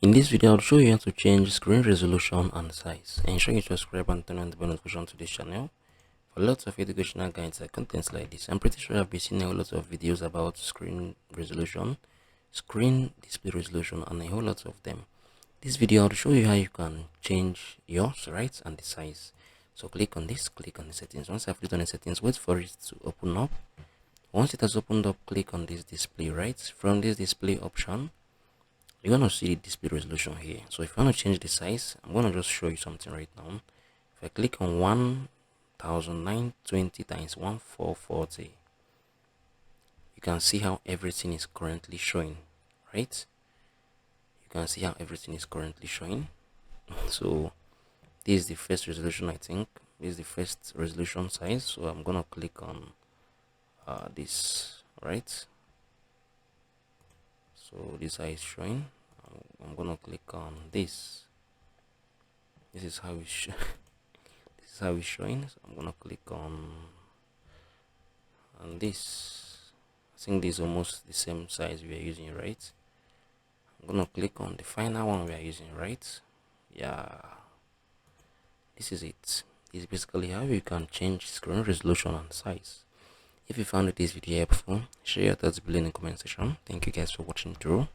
In this video, I'll show you how to change screen resolution and size. Ensure you subscribe and turn on the bell notification to this channel for lots of educational guides and contents like this. I'm pretty sure I've been seeing a lot of videos about screen resolution, screen display resolution, and a whole lot of them. This video, I'll show you how you can change yours, right, and the size. So click on this, click on the settings. Once I've clicked on the settings, wait for it to open up. Once it has opened up, click on this display, right? From this display option, you're gonna see the display resolution here. So if you want to change the size, I'm gonna just show you something right now. If I click on 1920 times 1440, you can see how everything is currently showing, right? You can see how everything is currently showing. So this is the first resolution. I think this is the first resolution size, so I'm gonna click on this, right? So this is showing. I'm gonna click on this. This is how it's this is how it's showing. So I'm gonna click on this. I think this is almost the same size we are using, right? I'm gonna click on the final one we are using, right? Yeah, this is it. This is basically how you can change screen resolution and size. If you found this video helpful, share your thoughts below in the comment section. Thank you guys for watching through.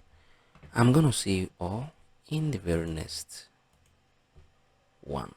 I'm gonna see you all in the very next one.